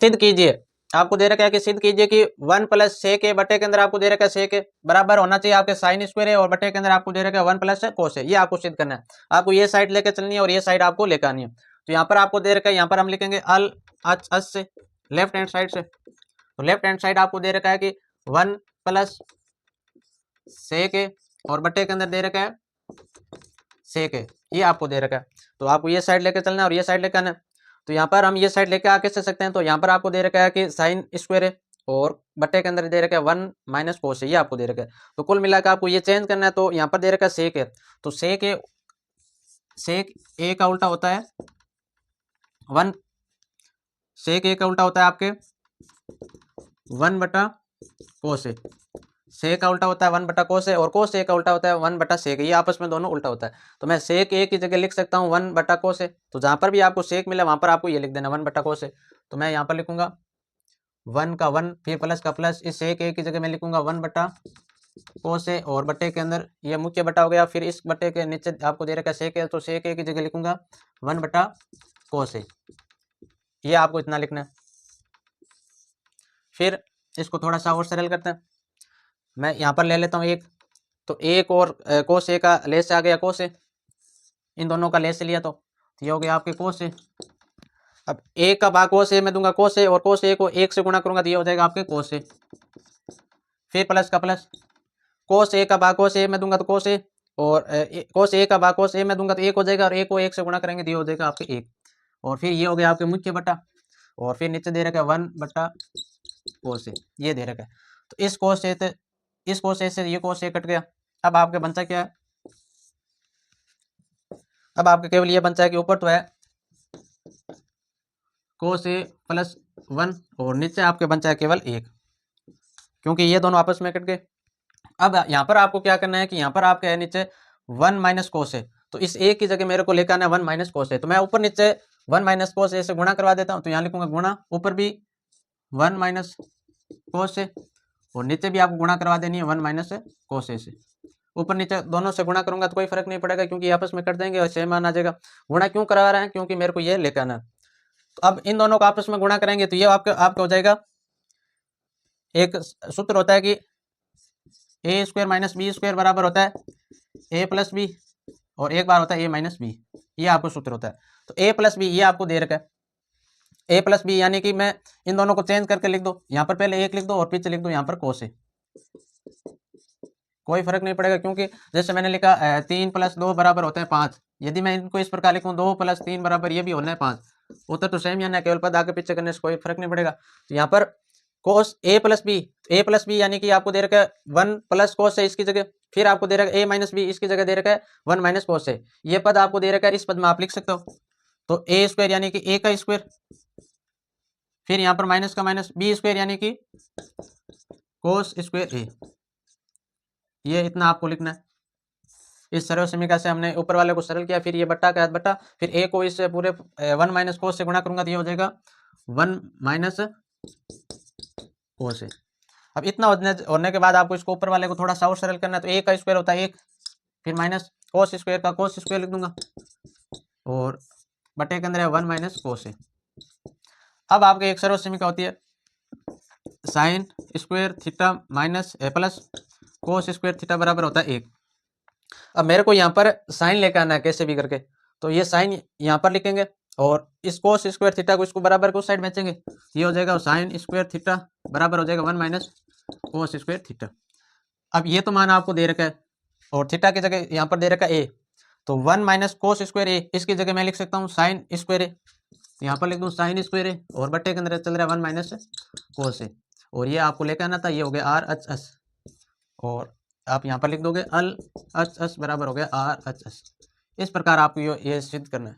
सिद्ध कीजिए, आपको दे रखा है कि सिद्ध कीजिए कि 1 प्लस सेक ए बटे के अंदर आपको दे रखा है सेक ए बराबर होना चाहिए आपके साइन स्क्वायर है और बटे के अंदर आपको दे रखा है 1 प्लस कोस है। ये आपको सिद्ध करना है, आपको ये साइड लेकर चलनी है और ये साइड आपको लेकर आनी है। तो यहाँ पर आपको दे रखा है, यहाँ पर हम लिखेंगे अल अच अस से लेफ्ट हैंड साइड से। तो लेफ्ट हैंड साइड आपको दे रखा है कि 1 प्लस सेक ए और बटे के अंदर दे रखा है सेक ए, ये आपको दे रखा है। तो आपको ये साइड लेकर चलना है और ये साइड लेकर आना है। तो यहाँ पर हम ये साइड लेके आके चल सकते हैं। तो यहाँ पर आपको दे रखा है कि साइन स्क्वायर है और बटे के अंदर दे रखा है 1 माइनस कोस है, ये आपको दे रखा है। तो कुल मिलाकर आपको ये चेंज करना है। तो यहाँ पर दे रखा है सेक है, तो सेक ए का उल्टा होता है 1, सेक ए का उल्टा होता है आपके 1 बटा कोस है। सेक का उल्टा होता है 1 बटा कोस है और कोस ए का उल्टा होता है 1 बटा सेक, ये आपस में दोनों उल्टा होता है। तो मैं सेक ए की जगह लिख सकता हूँ 1 बटा कोस है। तो जहां पर भी आपको सेक मिला वहां पर आपको ये लिख देना 1 बटा कोस है। तो मैं यहाँ पर लिखूंगा 1 का 1 फिर प्लस का प्लस, इस सेक ए की जगह मैं लिखूंगा 1 बटा कोस है और बटे के अंदर ये मुख्य बटा हो गया। फिर इस बटे के नीचे आपको दे रखा है सेक है, तो सेक ए की जगह लिखूंगा 1 बटा कोस है, ये आपको इतना लिखना है। फिर इसको थोड़ा सा और सरल करते हैं। मैं यहाँ पर ले लेता हूँ एक, तो एक और कोस ए का लेस आ गया कोस ए, इन दोनों का लेस लिया तो ये हो गया आपके कोस ए। अब ए का भाग कोस ए में दूंगा कोस ए और कोस ए को 1 से गुणा करूंगा तो ये हो जाएगा आपके कोस ए। फिर प्लस का प्लस, कोस ए का भाग कोस ए में दूंगा तो कोस ए और कोस ए का भाग कोस ए में दूंगा तो 1 हो जाएगा और ए को 1 से गुणा करेंगे तो ये हो जाएगा आपके 1। और फिर ये हो गया आपके मुख्य बटा और फिर नीचे दे रखा है 1 बटा कोस ए, ये दे रखा है। तो इस कोस ए से ये कोस ए कट गया। अब आपके बचा क्या है, अब आपके केवल ये बचा है कि ऊपर तो है कोस ए प्लस 1 और नीचे आपके बचा है केवल 1, क्योंकि ये दोनों आपस में कट गए। अब यहाँ पर आपको क्या करना है कि यहाँ पर आपके है नीचे 1 माइनस कोस है, तो इस ए की जगह मेरे को लेकर आना है 1 माइनस कोस है। तो मैं ऊपर नीचे 1 माइनस कोस ए से गुणा करवा देता हूँ। तो यहाँ लिखूंगा गुणा, ऊपर भी 1 माइनस कोस ए और नीचे भी आपको गुणा करवा देनी है 1 माइनस कोस ए से। ऊपर नीचे दोनों से गुणा करूंगा तो कोई फर्क नहीं पड़ेगा क्योंकि आपस में कट देंगे और सेम मान आ जाएगा। गुणा क्यों करवा रहे हैं, क्योंकि मेरे को ये लेकर आना है। तो अब इन दोनों को आपस में गुणा करेंगे तो ये आपका हो जाएगा, एक सूत्र होता है कि ए स्क्वायर माइनस बी स्क्वायर बराबर होता है ए प्लस बी और एक बार होता है ए माइनस बी, ये आपको सूत्र होता है। तो ए प्लस बी ये आपको दे रखा है, ए प्लस बी यानी कि मैं इन दोनों को चेंज करके लिख दो, यहाँ पर पहले 1 लिख दो और पीछे लिख दो यहाँ पर कोस है, कोई फर्क नहीं पड़ेगा क्योंकि जैसे मैंने लिखा 3 + 2 बराबर होता है 5। यदि मैं इनको इस प्रकार लिखूँ 2 + 3 बराबर ये भी होना है 5, उत्तर तो सेम ही आना है, केवल पद आगे पीछे करने से कोई फर्क नहीं पड़ेगा। तो यहाँ पर कोस ए प्लस बी यानी कि आपको दे रखा है 1 प्लस कोस है इसकी जगह, फिर आपको दे रखा है ए माइनस बी इसकी जगह दे रखा है 1 माइनस कोस है, ये पद आपको दे रखा है, इस पद में आप लिख सकते हो। तो ए स्क्वायर यानी कि ए का स्क्वायर, फिर यहाँ पर माइनस का माइनस, बी स्क्वायर यानी कि कोस स्क्वायर ए, ये इतना आपको लिखना है। इस सरल समीकरण से हमने ऊपर वाले को सरल किया, फिर ये बट्टा का बट्टा, फिर ए को इस पूरे 1 माइनस कोस से गुणा करूंगा तो ये हो जाएगा 1 माइनस कोस है। अब इतना होने के बाद आपको इसको ऊपर वाले को थोड़ा सा और सरल करना है। तो ए का स्क्वायर होता है 1, फिर माइनस कोस स्क्वायर का कोस स्क्वायर लिख दूंगा और बटे के अंदर है 1 माइनस कोस है। अब आपके एक सरल समीकरण होती है sine square theta minus plus cos square theta बराबर होता है 1। अब मेरे को यहाँ पर साइन लेकर आना है कैसे भी करके, तो ये साइन यहाँ पर लिखेंगे और इस कोस स्क्वायर थीटा को इसको बराबर को साइड बेचेंगे, ये हो जाएगा साइन स्क्वायर थीटा बराबर हो जाएगा 1 माइनस कोस स्क्वायर थीटा। अब ये तो मान आपको दे रखा है और थीटा की जगह यहाँ पर दे रखा है ए, तो 1 माइनस कोस स्क्वायर ए, इसकी जगह मैं लिख सकता हूँ साइन स्क्वायर ए, यहाँ पर लिख दूँ साइन स्क्वायर ए और बट्टे के अंदर चल रहा है 1 माइनस कोस ए, और ये आपको लेकर आना था, ये हो गया आर एच एस और आप यहाँ पर लिख दोगे अल एच एस बराबर हो गया आर एच एस। इस प्रकार आपको ये सिद्ध करना है।